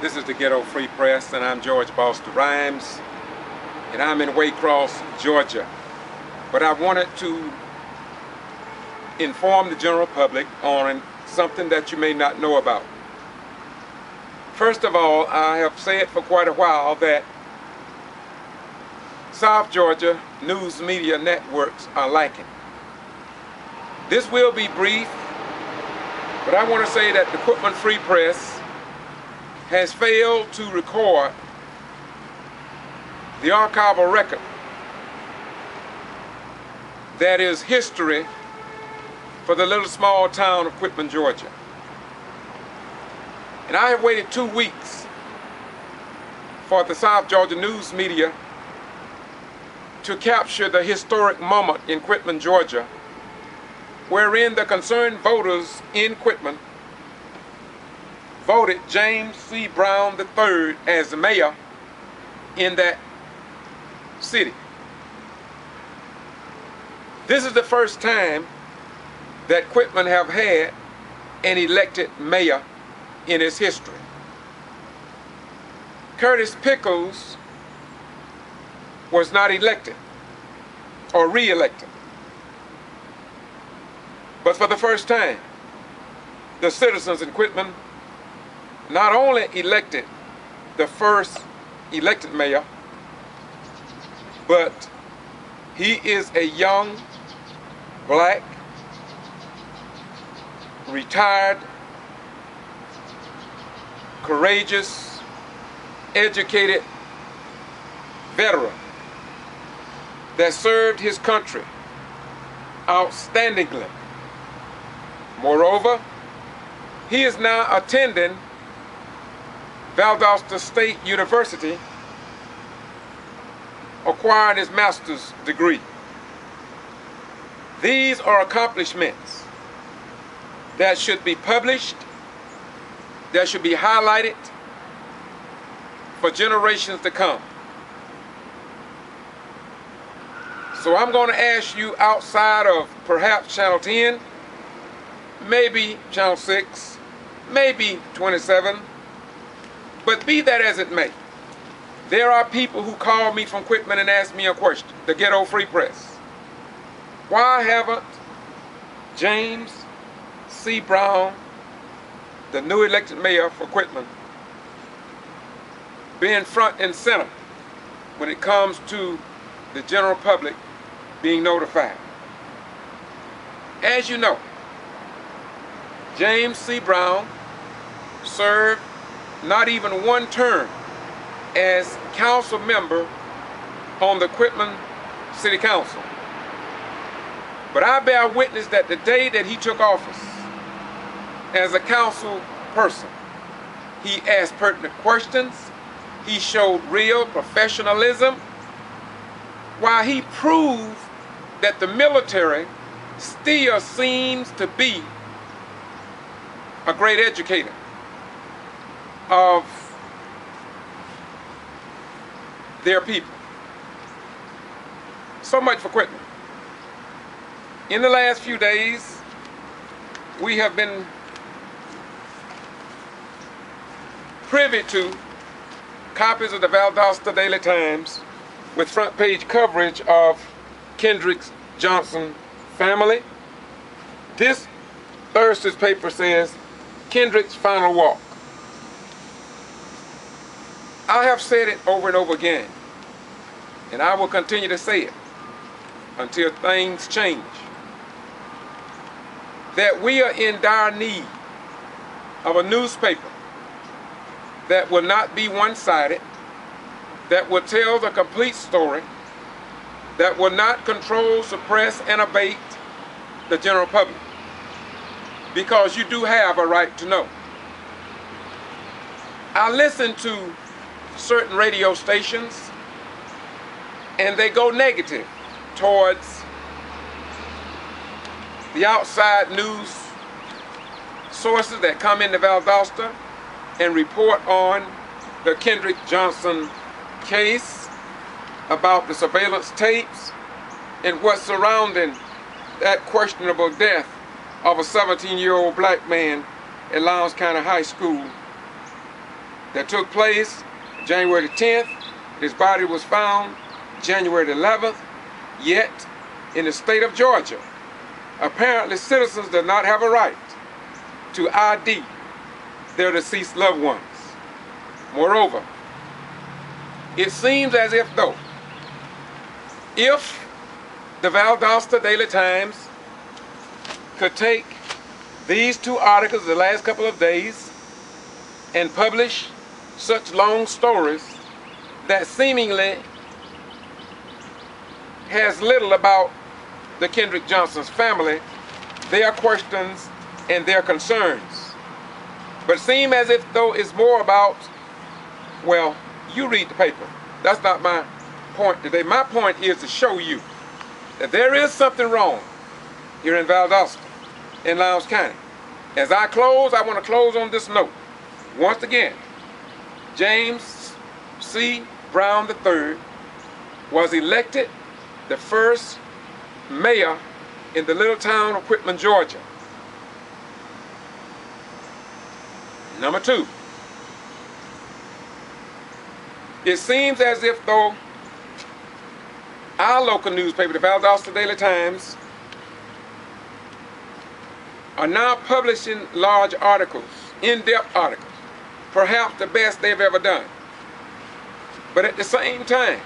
This is the Ghetto Free Press, and I'm George Boston Rhymes, and I'm in Waycross, Georgia. But I wanted to inform the general public on something that you may not know about. First of all, I have said for quite a while that South Georgia news media networks are lacking. This will be brief, but I want to say that the Quitman Free Press has failed to record the archival record that is history for the little small town of Quitman, Georgia. And I have waited 2 weeks for the South Georgia news media to capture the historic moment in Quitman, Georgia, wherein the concerned voters in Quitman voted James C. Brown III as the mayor in that city. This is the first time that Quitman have had an elected mayor in its history. Curtis Pickles was not elected or re-elected. But for the first time, the citizens in Quitman not only elected the first elected mayor, but he is a young, black, retired, courageous, educated veteran that served his country outstandingly. Moreover, he is now attending Valdosta State University, acquiring his master's degree. These are accomplishments that should be published, that should be highlighted for generations to come. So I'm going to ask you, outside of perhaps Channel 10, maybe Channel 6, maybe 27, but be that as it may, there are people who call me from Quitman and ask me a question, the Ghetto Free Press. Why haven't James C. Brown, the new elected mayor for Quitman, been front and center when it comes to the general public being notified? As you know, James C. Brown served not even one term as council member on the Quitman City Council. But I bear witness that the day that he took office as a council person, he asked pertinent questions, he showed real professionalism, while he proved that the military still seems to be a great educator of their people. So much for Quitman. In the last few days, we have been privy to copies of the Valdosta Daily Times with front page coverage of Kendrick's Johnson family. This Thursday's paper says, Kendrick's final walk. I have said it over and over again, and I will continue to say it until things change, that we are in dire need of a newspaper that will not be one-sided, that will tell the complete story, that will not control, suppress, and abate the general public, because you do have a right to know. I listen to certain radio stations, and they go negative towards the outside news sources that come into Valdosta and report on the Kendrick Johnson case, about the surveillance tapes, and what's surrounding that questionable death of a 17-year-old black man at Lowndes County High School that took place January the 10th. His body was found January the 11th. Yet, in the state of Georgia, apparently citizens do not have a right to ID their deceased loved ones. Moreover, it seems as if though, if the Valdosta Daily Times could take these two articles of the last couple of days and publish such long stories that seemingly has little about the Kendrick Johnson's family, their questions and their concerns, but seem as if though it's more about, well, you read the paper. That's not my point today. My point is to show you that there is something wrong here in Valdosta, in Lowndes County. As I close, I want to close on this note. Once again, James C. Brown III was elected the first mayor in the little town of Quitman, Georgia. Number two, it seems as if though our local newspaper, the Valdosta Daily Times, are now publishing large articles, in-depth articles, perhaps the best they've ever done. But at the same time,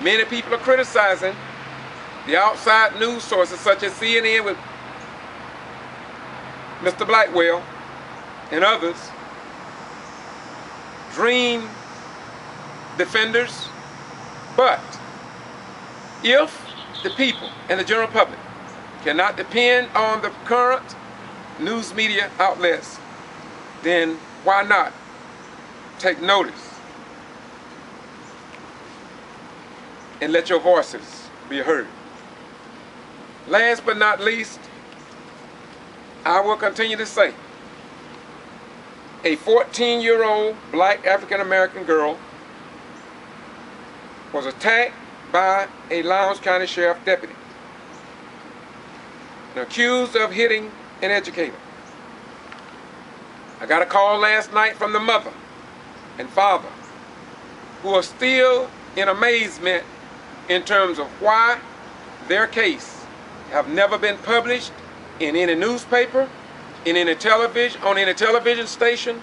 many people are criticizing the outside news sources such as CNN with Mr. Blackwell and others, dream defenders. But if the people and the general public cannot depend on the current news media outlets, then why not take notice and let your voices be heard? Last but not least, I will continue to say, a 14-year-old black African-American girl was attacked by a Lowndes County Sheriff deputy and accused of hitting an educator. I got a call last night from the mother and father who are still in amazement in terms of why their case have never been published in any newspaper, in any television, on any television station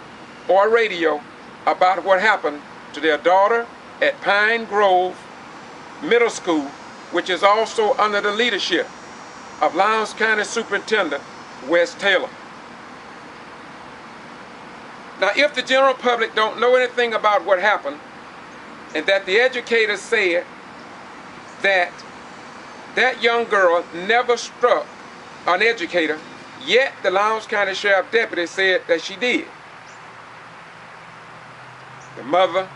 or radio about what happened to their daughter at Pine Grove Middle School, which is also under the leadership of Lowndes County Superintendent Wes Taylor. Now, if the general public don't know anything about what happened, and that the educator said that that young girl never struck an educator, yet the Lowndes County Sheriff Deputy said that she did, the mother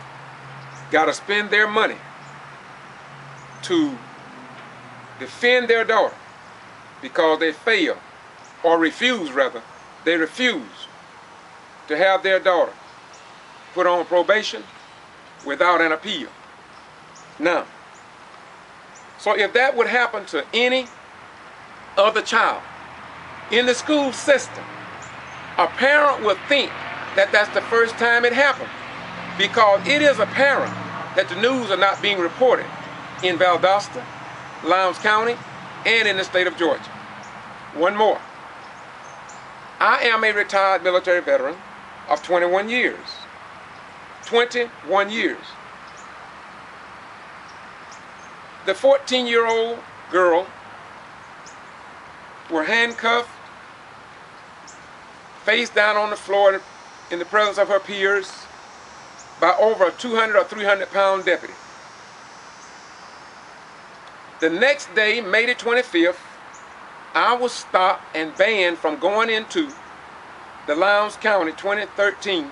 got to spend their money to defend their daughter because they failed, or refused rather, they refused to have their daughter put on probation without an appeal. Now, so if that would happen to any other child in the school system, a parent would think that that's the first time it happened, because it is apparent that the news are not being reported in Valdosta, Lowndes County, and in the state of Georgia. One more. I am a retired military veteran of 21 years. 21 years. The 14-year-old girl were handcuffed, face down on the floor in the presence of her peers by over a 200 or 300-pound deputy. The next day, May the 25th, I was stopped and banned from going into the Lowndes County 2013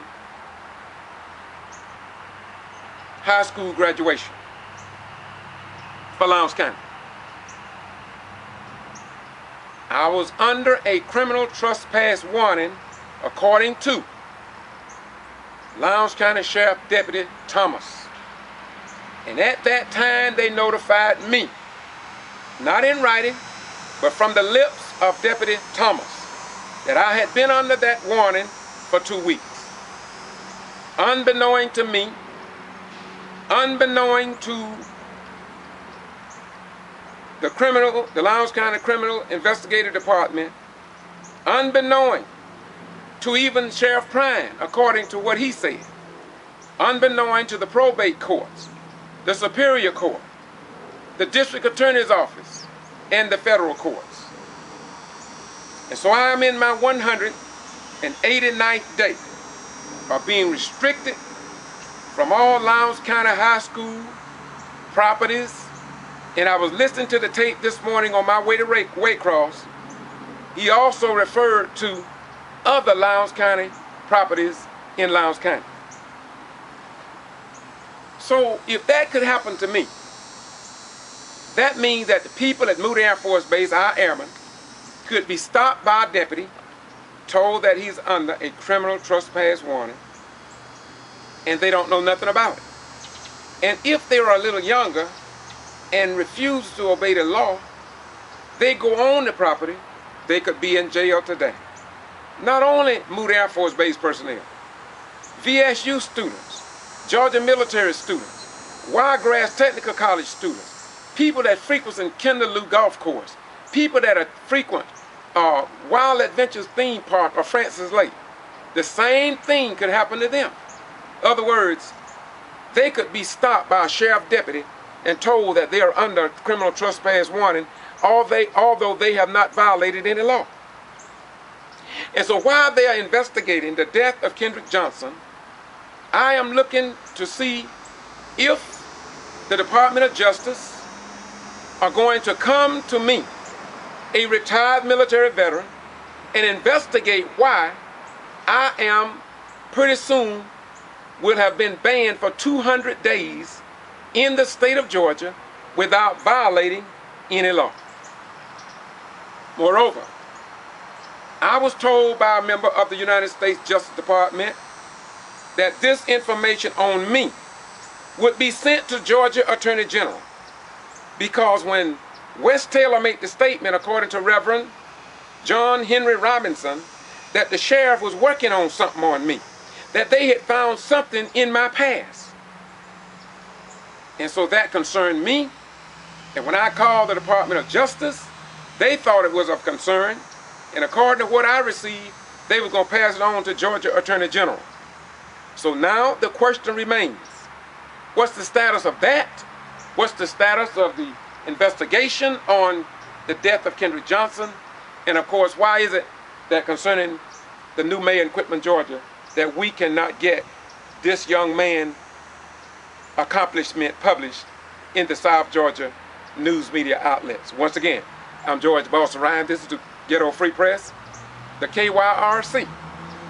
high school graduation for Lowndes County. I was under a criminal trespass warning according to Lowndes County Sheriff Deputy Thomas. And at that time they notified me, not in writing, but from the lips of Deputy Thomas, that I had been under that warning for 2 weeks. unbeknown to me, unbeknown to the Lowndes County Criminal Investigative Department, unbeknown to even Sheriff Prine, according to what he said, unbeknown to the probate courts, the Superior Court, the District Attorney's Office, and the federal courts. And so I am in my 189th day of being restricted from all Lowndes County High School properties. And I was listening to the tape this morning on my way to Waycross. He also referred to other Lowndes County properties in Lowndes County. So if that could happen to me, that means that the people at Moody Air Force Base, our airmen, could be stopped by a deputy, told that he's under a criminal trespass warning, and they don't know nothing about it. And if they were a little younger and refuse to obey the law, they go on the property, they could be in jail today. Not only Moody Air Force Base personnel, VSU students, Georgia military students, Wiregrass Technical College students, people that frequent Kinderloo Golf Course, people that are frequent Wild Adventures theme park or Francis Lake. The same thing could happen to them. In other words, they could be stopped by a sheriff deputy and told that they are under criminal trespass warning, although they have not violated any law. And so while they are investigating the death of Kendrick Johnson, I am looking to see if the Department of Justice are going to come to me, a retired military veteran, and investigate why I am pretty soon will have been banned for 200 days in the state of Georgia without violating any law. Moreover, I was told by a member of the United States Justice Department that this information on me would be sent to Georgia Attorney General, because when West Taylor made the statement, according to Reverend John Henry Robinson, that the sheriff was working on something on me, that they had found something in my past. And so that concerned me. And when I called the Department of Justice, they thought it was of concern. And according to what I received, they were going to pass it on to Georgia Attorney General. So now the question remains, what's the status of that? What's the status of the investigation on the death of Kendrick Johnson? And of course, why is it that concerning the new mayor in Quitman, Georgia, that we cannot get this young man's accomplishment published in the South Georgia news media outlets? Once again, I'm George Boston Ryan. This is the Ghetto Free Press, the KYRC,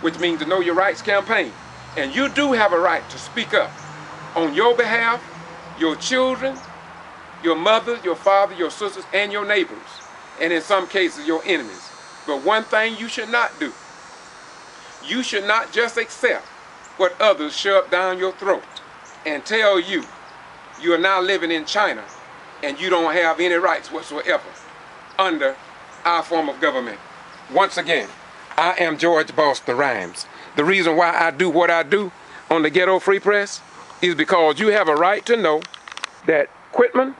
which means the Know Your Rights campaign. And you do have a right to speak up on your behalf, your children, your mother, your father, your sisters, and your neighbors, and in some cases, your enemies. But one thing you should not do, you should not just accept what others shove down your throat and tell you you are now living in China and you don't have any rights whatsoever under our form of government. Once again, I am George Boston Rhymes. The reason why I do what I do on the Ghetto Free Press is because you have a right to know that Quitman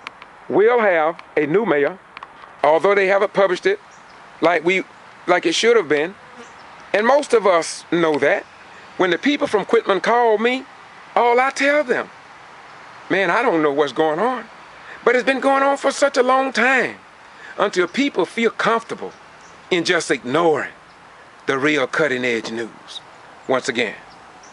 will have a new mayor, although they haven't published it like it should have been. And most of us know that. When the people from Quitman call me, all I tell them, man, I don't know what's going on. But it's been going on for such a long time until people feel comfortable in just ignoring the real cutting-edge news. Once again,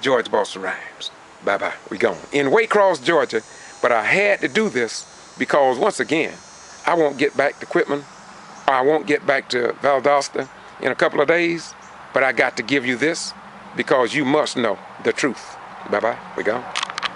George Boston Rhymes. Bye-bye. We gone. In Waycross, Georgia, but I had to do this because, once again, I won't get back to Quitman, or I won't get back to Valdosta in a couple of days, but I got to give you this because you must know the truth. Bye-bye. We gone.